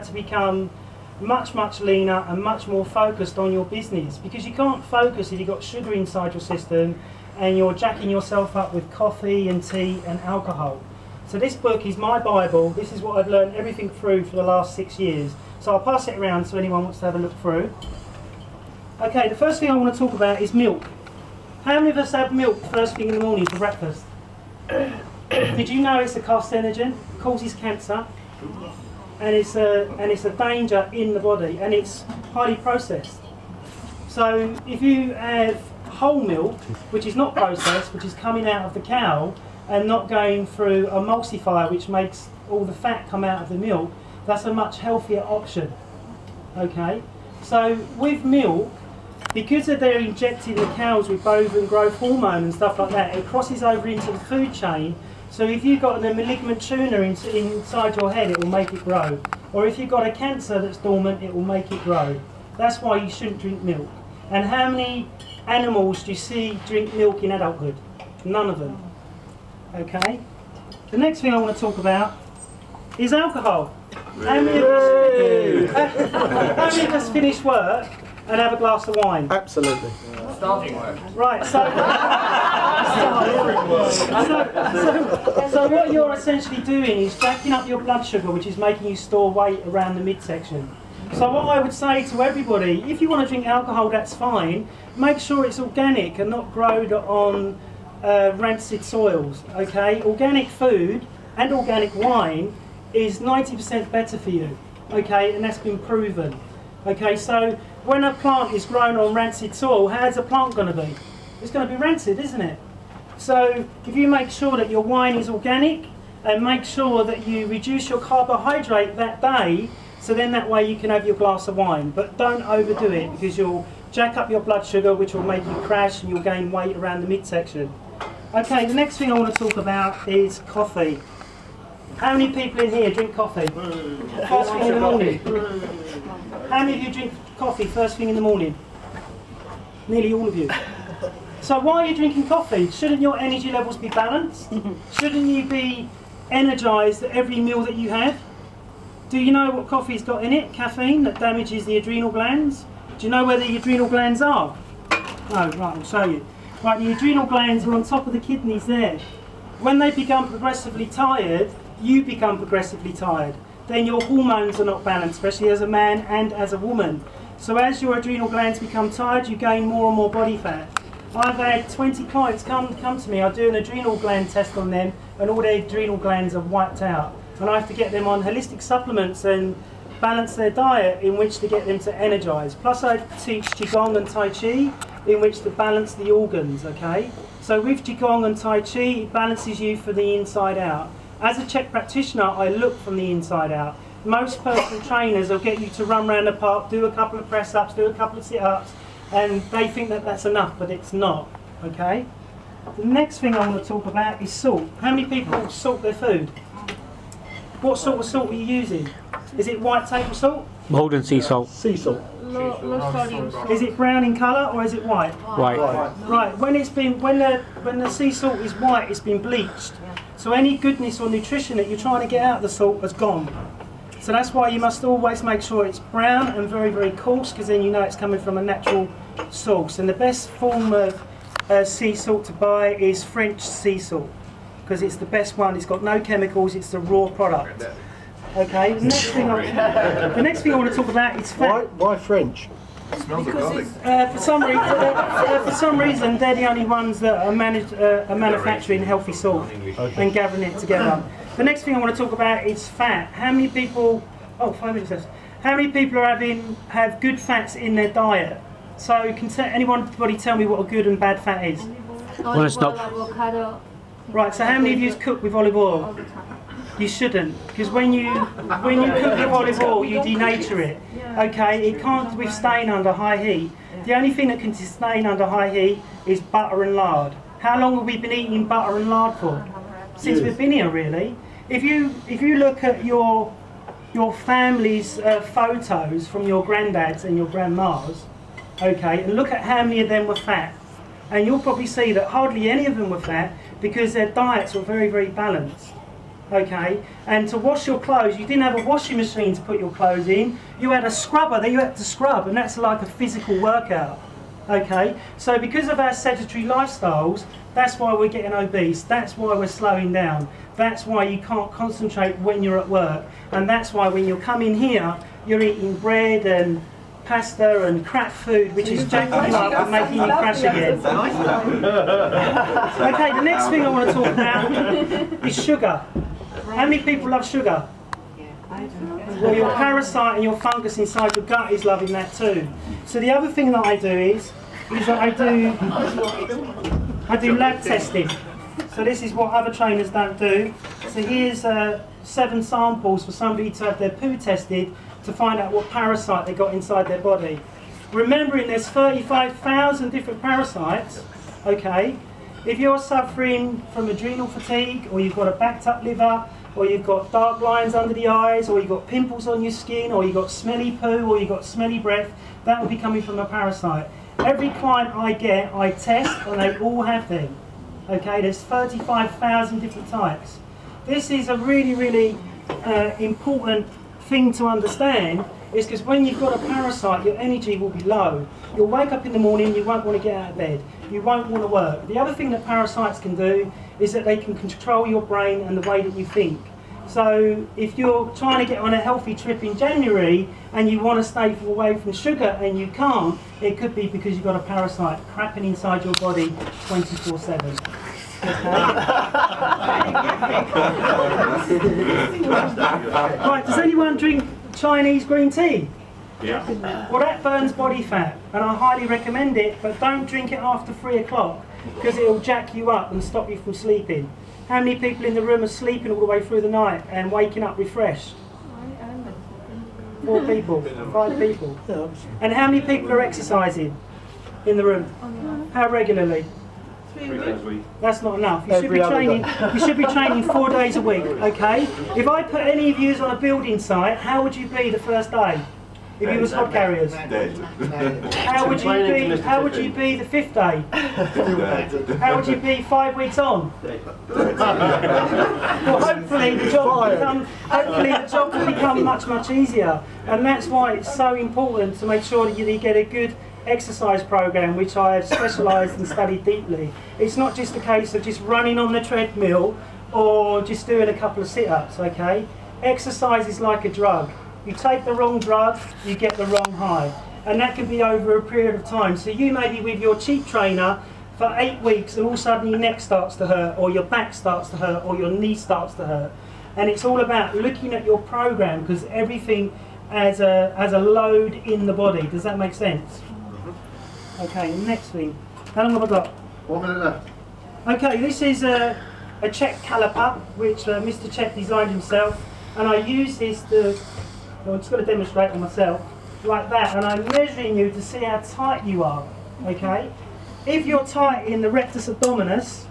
to become much leaner and much more focused on your business, because you can't focus if you've got sugar inside your system and you're jacking yourself up with coffee and tea and alcohol. So this book is my Bible. This is what I've learned everything through for the last 6 years. So I'll pass it around so anyone wants to have a look through. Okay, the first thing I want to talk about is milk. How many of us have milk first thing in the morning for breakfast? Did you know it's a carcinogen, causes cancer, and it's a danger in the body, and it's highly processed. So if you have whole milk, which is not processed, which is coming out of the cow and not going through a emulsifier, which makes all the fat come out of the milk, that's a much healthier option. Okay, so with milk, because they're injecting the cows with bovine growth hormone and stuff like that, it crosses over into the food chain. So if you've got a malignant tumour inside your head, it will make it grow. Or if you've got a cancer that's dormant, it will make it grow. That's why you shouldn't drink milk. And how many animals do you see drink milk in adulthood? None of them. Okay? The next thing I want to talk about is alcohol. How many of us finish work and have a glass of wine? Absolutely. Starting work. Right, so what you're essentially doing is jacking up your blood sugar, which is making you store weight around the midsection. So what I would say to everybody, if you want to drink alcohol, that's fine. Make sure it's organic and not grown on rancid soils, okay? Organic food and organic wine is 90% better for you, okay? And that's been proven. Okay, so when a plant is grown on rancid soil, how's the plant going to be? It's going to be rancid, isn't it? So if you make sure that your wine is organic and make sure that you reduce your carbohydrate that day, so then that way you can have your glass of wine. But don't overdo it, because you'll jack up your blood sugar, which will make you crash, and you'll gain weight around the midsection. Okay, the next thing I want to talk about is coffee. How many people in here drink coffee? First thing in the morning. How many of you drink coffee first thing in the morning? Nearly all of you. So why are you drinking coffee? Shouldn't your energy levels be balanced? Shouldn't you be energised at every meal that you have? Do you know what coffee's got in it? Caffeine, that damages the adrenal glands. Do you know where the adrenal glands are? No, right, I'll show you. Right, the adrenal glands are on top of the kidneys there. When they become progressively tired, you become progressively tired. Then your hormones are not balanced, especially as a man and as a woman. So as your adrenal glands become tired, you gain more and more body fat. I've had 20 clients come to me. I do an adrenal gland test on them, and all their adrenal glands are wiped out. And I have to get them on holistic supplements and balance their diet in which to get them to energise. Plus I teach Qigong and Tai Chi in which to balance the organs, okay? So with Qigong and Tai Chi, it balances you from the inside out. As a Chek practitioner, I look from the inside out. Most personal trainers will get you to run around the park, do a couple of press-ups, do a couple of sit-ups, and they think that that's enough, but it's not, okay? The next thing I want to talk about is salt. How many people salt their food? What sort of salt are you using? Is it white table salt? Golden sea salt. Sea salt. Low sodium. Is it brown in colour or is it white? White. Right. When the sea salt is white, it's been bleached. So any goodness or nutrition that you're trying to get out of the salt has gone. So that's why you must always make sure it's brown and very coarse, because then you know it's coming from a natural source. And the best form of sea salt to buy is French sea salt, because it's the best one. It's got no chemicals. It's the raw product. Okay. The next thing I want to talk about is fat. Why French? For some reason, they're the only ones that are manufacturing healthy salt and gathering it together. The next thing I want to talk about is fat. How many people? Oh, 5 minutes left. How many people have good fats in their diet? So, can anybody tell me what a good and bad fat is? Avocado. Right. So, how many of you cook with olive oil? You shouldn't, because when you cook with olive oil, you denature it. Okay, it can't sustain under high heat. The only thing that can sustain under high heat is butter and lard. How long have we been eating butter and lard for? Since we've been here, really. If you look at your family's photos from your granddads and your grandmas, okay, and look at how many of them were fat, and you'll probably see that hardly any of them were fat because their diets were very balanced. Okay, and to wash your clothes, you didn't have a washing machine to put your clothes in. You had a scrubber that you had to scrub, and that's like a physical workout. Okay, so because of our sedentary lifestyles, that's why we're getting obese. That's why we're slowing down. That's why you can't concentrate when you're at work, and that's why when you come in here, you're eating bread and pasta and crap food, which is jacking you up and making you crash again. Okay, the next thing I want to talk about is sugar. How many people love sugar? Well, your parasite and your fungus inside your gut is loving that too. So the other thing that I do is that I do lab testing. So this is what other trainers don't do. So here's 7 samples for somebody to have their poo tested to find out what parasite they got inside their body. Remembering there's 35,000 different parasites, okay? If you're suffering from adrenal fatigue, or you've got a backed up liver, or you've got dark lines under the eyes, or you've got pimples on your skin, or you've got smelly poo, or you've got smelly breath, that will be coming from a parasite. Every client I get, I test, and they all have them. Okay, there's 35,000 different types. This is a really, really important thing to understand, is because when you've got a parasite, your energy will be low. You'll wake up in the morning, you won't want to get out of bed. You won't want to work. The other thing that parasites can do is that they can control your brain and the way that you think. So if you're trying to get on a healthy trip in January and you want to stay away from sugar and you can't, it could be because you've got a parasite crapping inside your body 24/7. Right, does anyone drink Chinese green tea? Yeah. Well, that burns body fat, and I highly recommend it, but don't drink it after 3 o'clock, because it'll jack you up and stop you from sleeping. How many people in the room are sleeping all the way through the night and waking up refreshed? 4 people, 5 people. And how many people are exercising in the room? How regularly? 3 days a week. That's not enough. You should be training. You should be training 4 days a week. Okay. If I put any of you on a building site, how would you be the first day? If you was hod carriers, how would you be? How would you be the 5th day? How would you be 5 weeks on? Well, hopefully the job will become much easier, and that's why it's so important to make sure that you get a good exercise program, which I have specialised and studied deeply. It's not just a case of just running on the treadmill or just doing a couple of sit-ups. Okay, exercise is like a drug. You take the wrong drug, you get the wrong high. And that can be over a period of time. So you may be with your cheek trainer for 8 weeks and all of a sudden your neck starts to hurt, or your back starts to hurt, or your knee starts to hurt. And it's all about looking at your program, because everything has a load in the body. Does that make sense? Okay, next thing. How long have I got? 1 minute left. Okay, this is a C.H.E.K caliper, which Mr. Chek designed himself. And I use this to... I'm just going to demonstrate on myself, like that, and I'm measuring you to see how tight you are, okay? If you're tight in the rectus abdominis,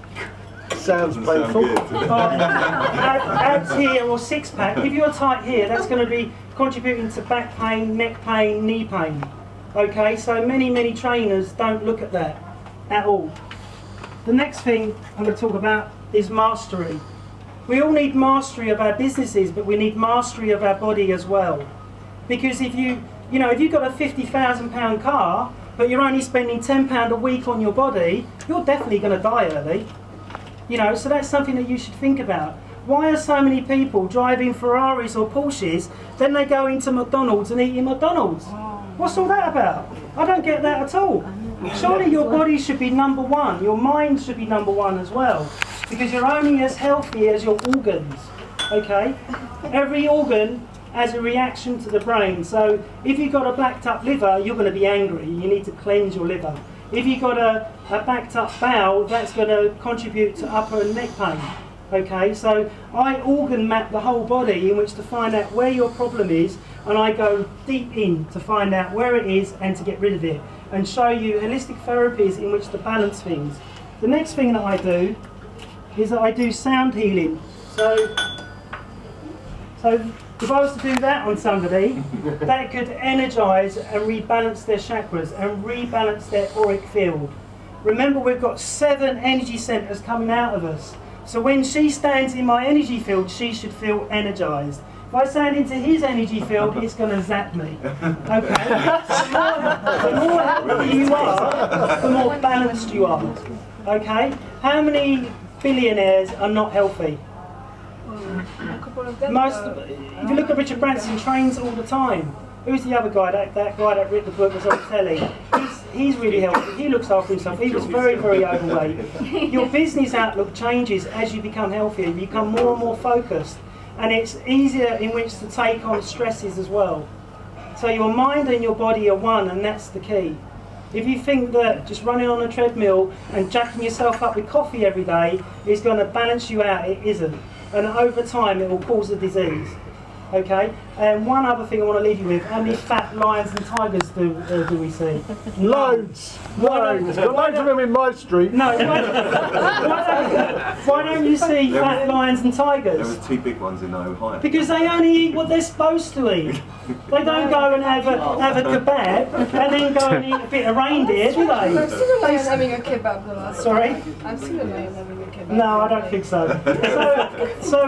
Sounds painful. abs here or 6-pack, if you're tight here, that's going to be contributing to back pain, neck pain, knee pain, okay? So many trainers don't look at that at all. The next thing I'm going to talk about is mastery. We all need mastery of our businesses, but we need mastery of our body as well. Because if you've got a £50,000 car, but you're only spending £10 a week on your body, you're definitely going to die early. So that's something that you should think about. Why are so many people driving Ferraris or Porsches, then they go into McDonald's and eating McDonald's? What's all that about? I don't get that at all. Surely your body should be number one, your mind should be number one as well. Because you're only as healthy as your organs, okay? Every organ has a reaction to the brain. So if you've got a backed up liver, you're going to be angry. You need to cleanse your liver. If you've got a backed up bowel, that's going to contribute to upper and neck pain, okay? So I organ map the whole body in which to find out where your problem is, and I go deep in to find out where it is and to get rid of it, and show you holistic therapies in which to balance things. The next thing that I do is that I do sound healing. So if I was to do that on somebody, that could energise and rebalance their chakras and rebalance their auric field. Remember, we've got 7 energy centres coming out of us. So when she stands in my energy field, she should feel energized. If I stand into his energy field, it's going to zap me. Okay? The more healthy you are, the more balanced you are. Okay? How many billionaires are not healthy? A couple of them. If you look at Richard Branson, trains all the time. Who's the other guy? That guy that wrote the book was on telly. He's really healthy. He looks after himself. He was very, very overweight. Your business outlook changes as you become healthier. You become more and more focused. And it's easier in which to take on stresses as well. So your mind and your body are one, and that's the key. If you think that just running on a treadmill and jacking yourself up with coffee every day is going to balance you out, it isn't. And over time it will cause a disease. Okay? And one other thing I want to leave you with, how many fat lions and tigers do we see? Loads! Loads! Got loads of them in my street. No, why don't you see fat lions and tigers? There was 2 big ones in Ohio. Because they only eat what they're supposed to eat. They don't go and have a kebab and then go and eat a bit of reindeer, do I've they? seen a lion having a kebab the last Sorry? time. I've seen a lion having a kebab. No, I don't think so. So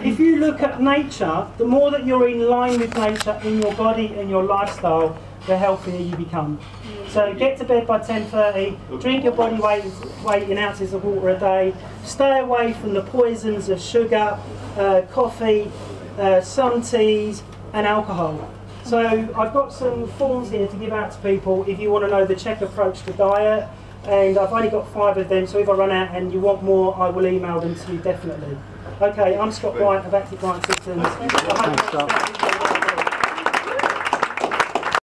if you look at nature, the more that you're in line with nature in your body and your lifestyle, the healthier you become. So get to bed by 10:30, drink your body weight in ounces of water a day, stay away from the poisons of sugar, coffee, some teas and alcohol. So I've got some forms here to give out to people if you want to know the Chek approach to diet, and I've only got 5 of them, so if I run out and you want more, I will email them to you definitely. Okay, I'm Scott Bryant of Active Bryant Systems.